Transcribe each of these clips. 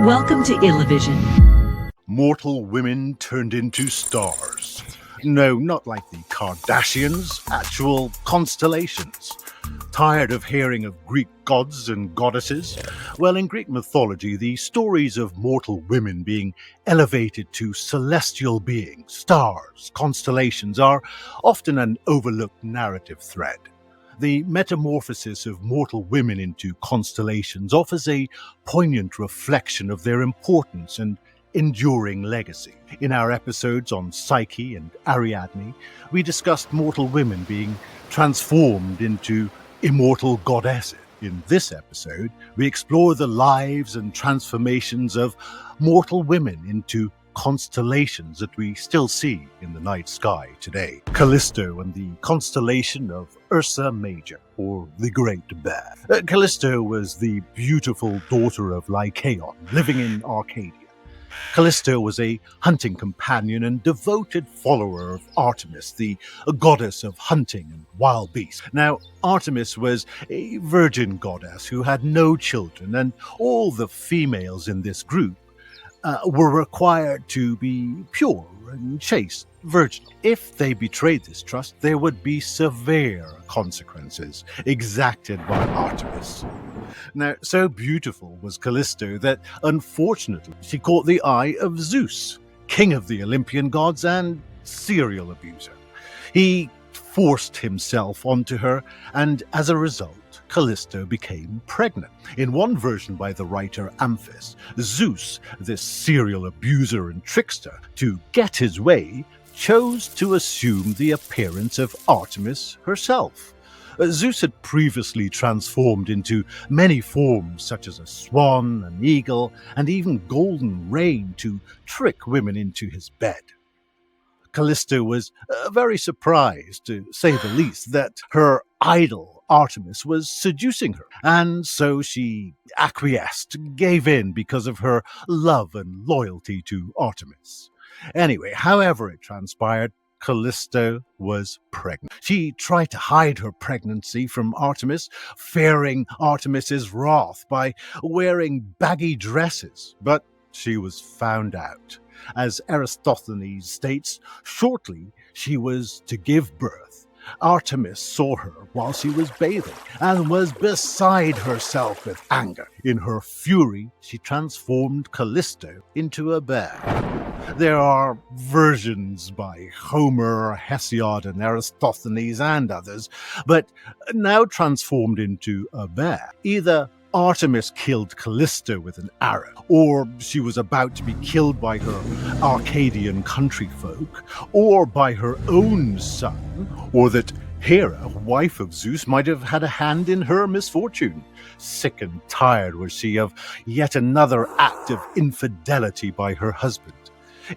Welcome to Ilivision. Mortal women turned into stars. No, not like the Kardashians, actual constellations. Tired of hearing of Greek gods and goddesses? Well, in Greek mythology, the stories of mortal women being elevated to celestial beings, stars, constellations, are often an overlooked narrative thread. The metamorphosis of mortal women into constellations offers a poignant reflection of their importance and enduring legacy. In our episodes on Psyche and Ariadne, we discussed mortal women being transformed into immortal goddesses. In this episode, we explore the lives and transformations of mortal women into constellations that we still see in the night sky today. Callisto and the constellation of Ursa Major, or the Great Bear. Callisto was the beautiful daughter of Lycaon, living in Arcadia. Callisto was a hunting companion and devoted follower of Artemis, the goddess of hunting and wild beasts. Now, Artemis was a virgin goddess who had no children, and all the females in this group were required to be pure and chaste, virginal. If they betrayed this trust, there would be severe consequences exacted by Artemis. Now, so beautiful was Callisto that, unfortunately, she caught the eye of Zeus, king of the Olympian gods and serial abuser. He forced himself onto her, and as a result, Callisto became pregnant. In one version by the writer Amphis, Zeus, this serial abuser and trickster, to get his way, chose to assume the appearance of Artemis herself. Zeus had previously transformed into many forms, such as a swan, an eagle, and even golden rain to trick women into his bed. Callisto was very surprised, to say the least, that her idol Artemis was seducing her, and so she acquiesced, gave in because of her love and loyalty to Artemis. Anyway, however it transpired, Callisto was pregnant. She tried to hide her pregnancy from Artemis, fearing Artemis's wrath by wearing baggy dresses, but she was found out. As Aristophanes states, shortly she was to give birth. Artemis saw her while she was bathing and was beside herself with anger. In her fury, she transformed Callisto into a bear. There are versions by Homer, Hesiod, and Aristophanes and others, but now transformed into a bear. Either Artemis killed Callisto with an arrow, or she was about to be killed by her Arcadian countryfolk, or by her own son, or that Hera, wife of Zeus, might have had a hand in her misfortune. Sick and tired was she of yet another act of infidelity by her husband.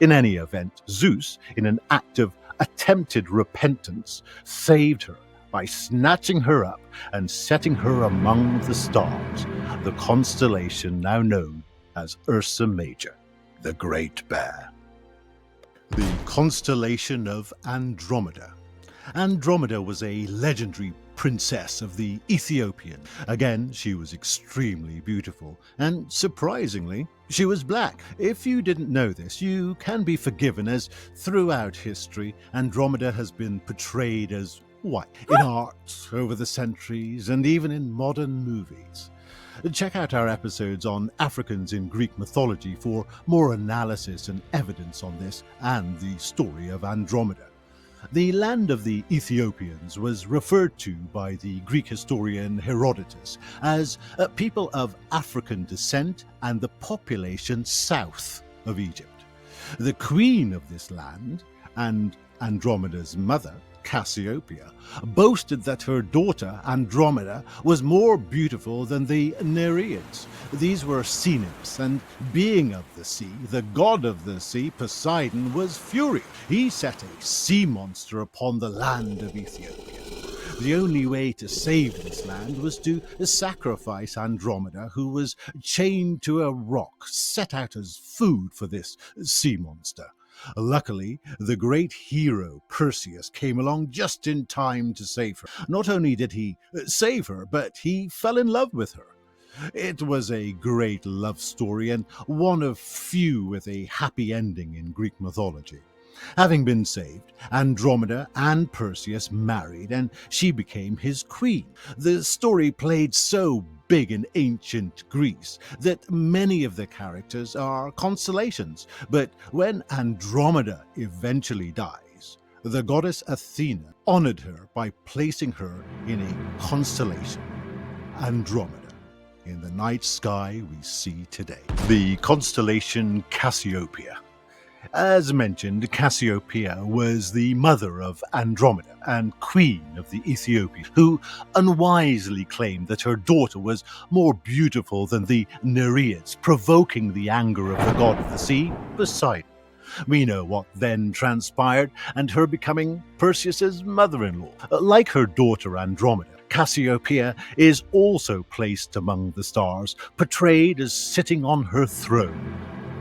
In any event, Zeus, in an act of attempted repentance, saved her by snatching her up and setting her among the stars, the constellation now known as Ursa Major, the Great Bear. The constellation of Andromeda. Andromeda was a legendary princess of the Ethiopian. Again, she was extremely beautiful, and surprisingly, she was black. If you didn't know this, you can be forgiven, as throughout history, Andromeda has been portrayed as white in art over the centuries and even in modern movies. Check out our episodes on Africans in Greek mythology for more analysis and evidence on this and the story of Andromeda. The land of the Ethiopians was referred to by the Greek historian Herodotus as a people of African descent and the population south of Egypt. The queen of this land, and Andromeda's mother, Cassiopeia, boasted that her daughter Andromeda was more beautiful than the Nereids. These were sea nymphs, and being of the sea, the god of the sea, Poseidon, was furious. He set a sea monster upon the land of Ethiopia. The only way to save this land was to sacrifice Andromeda, who was chained to a rock, set out as food for this sea monster. Luckily, the great hero Perseus came along just in time to save her. Not only did he save her, but he fell in love with her. It was a great love story and one of few with a happy ending in Greek mythology. Having been saved, Andromeda and Perseus married and she became his queen. The story played so big in ancient Greece that many of the characters are constellations, but when Andromeda eventually dies, the goddess Athena honored her by placing her in a constellation, Andromeda, in the night sky we see today. The constellation Cassiopeia. As mentioned, Cassiopeia was the mother of Andromeda and queen of the Ethiopians, who unwisely claimed that her daughter was more beautiful than the Nereids, provoking the anger of the god of the sea, Poseidon. We know what then transpired, and her becoming Perseus's mother-in-law. Like her daughter Andromeda, Cassiopeia is also placed among the stars, portrayed as sitting on her throne.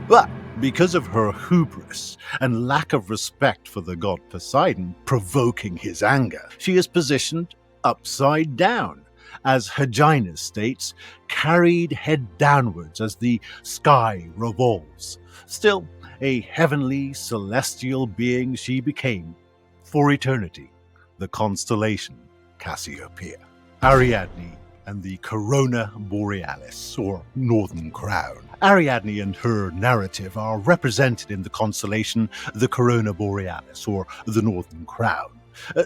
But because of her hubris and lack of respect for the god Poseidon, provoking his anger, she is positioned upside down, as Hyginus states, carried head downwards as the sky revolves. Still, a heavenly, celestial being she became for eternity, the constellation Cassiopeia. Ariadne and the Corona Borealis, or Northern Crown. Ariadne and her narrative are represented in the constellation the Corona Borealis, or the Northern Crown.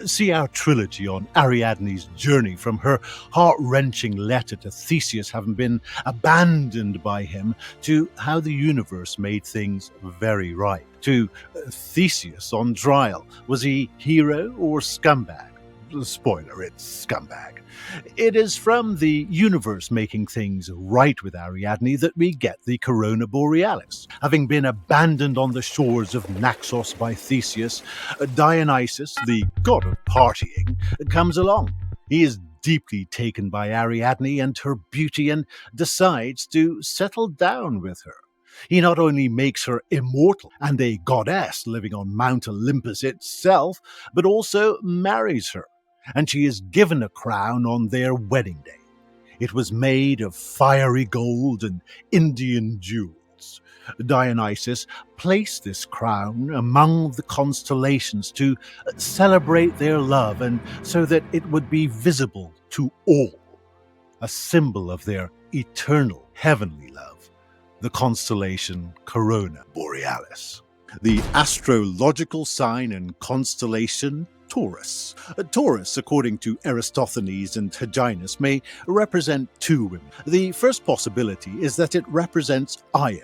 See our trilogy on Ariadne's journey from her heart-wrenching letter to Theseus having been abandoned by him to how the universe made things very right. To Theseus on trial. Was he hero or scumbag? Spoiler, it's scumbag. It is from the universe making things right with Ariadne that we get the Corona Borealis. Having been abandoned on the shores of Naxos by Theseus, Dionysus, the god of partying, comes along. He is deeply taken by Ariadne and her beauty and decides to settle down with her. He not only makes her immortal and a goddess living on Mount Olympus itself, but also marries her, and she is given a crown on their wedding day. It was made of fiery gold and Indian jewels. Dionysus placed this crown among the constellations to celebrate their love and so that it would be visible to all, a symbol of their eternal heavenly love, the constellation Corona Borealis. The astrological sign and constellation Taurus. Taurus, according to Aristophanes and Hyginus, may represent two women. The first possibility is that it represents Io.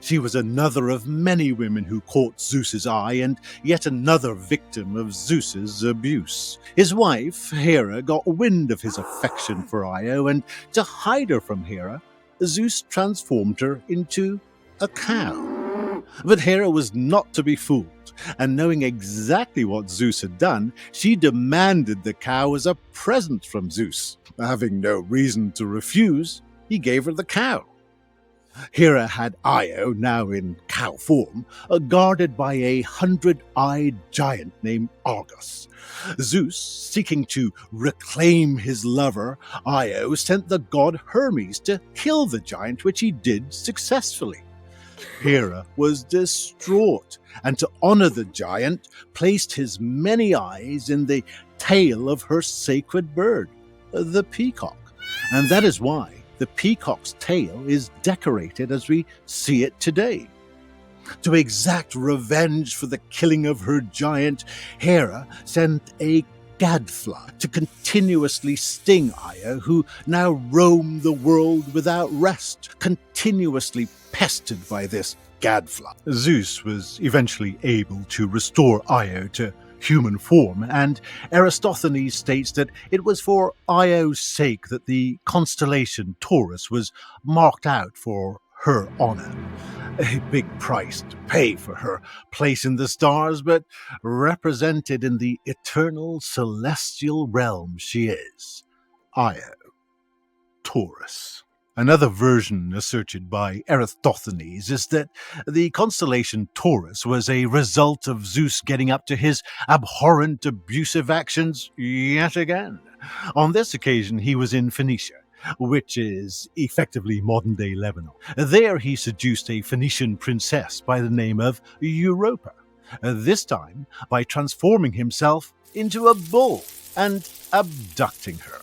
She was another of many women who caught Zeus's eye and yet another victim of Zeus's abuse. His wife, Hera, got wind of his affection for Io, and to hide her from Hera, Zeus transformed her into a cow. But Hera was not to be fooled, and knowing exactly what Zeus had done, she demanded the cow as a present from Zeus. Having no reason to refuse, he gave her the cow. Hera had Io, now in cow form, guarded by a 100-eyed giant named Argus. Zeus, seeking to reclaim his lover, Io sent the god Hermes to kill the giant, which he did successfully. Hera was distraught, and to honor the giant, placed his many eyes in the tail of her sacred bird, the peacock. And that is why the peacock's tail is decorated as we see it today. To exact revenge for the killing of her giant, Hera sent a gadfly to continuously sting Io, who now roamed the world without rest, continuously pestered by this gadfly. Zeus was eventually able to restore Io to human form, and Aristophanes states that it was for Io's sake that the constellation Taurus was marked out for her honor. A big price to pay for her place in the stars, but represented in the eternal celestial realm she is, Io, Taurus. Another version asserted by Eratosthenes is that the constellation Taurus was a result of Zeus getting up to his abhorrent abusive actions yet again. On this occasion he was in Phoenicia, which is effectively modern-day Lebanon. There he seduced a Phoenician princess by the name of Europa, this time by transforming himself into a bull and abducting her.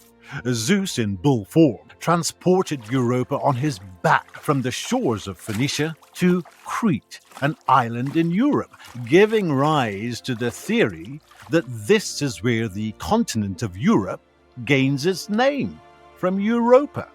Zeus, in bull form, transported Europa on his back from the shores of Phoenicia to Crete, an island in Europe, giving rise to the theory that this is where the continent of Europe gains its name, from Europa,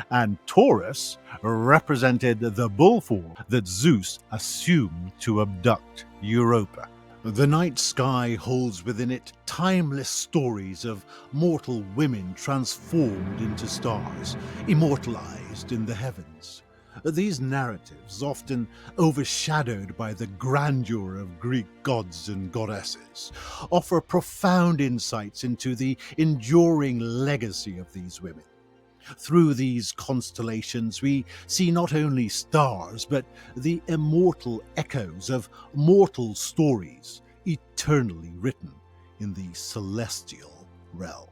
and Taurus represented the bull form that Zeus assumed to abduct Europa. The night sky holds within it timeless stories of mortal women transformed into stars, immortalized in the heavens. These narratives, often overshadowed by the grandeur of Greek gods and goddesses, offer profound insights into the enduring legacy of these women. Through these constellations, we see not only stars, but the immortal echoes of mortal stories eternally written in the celestial realm.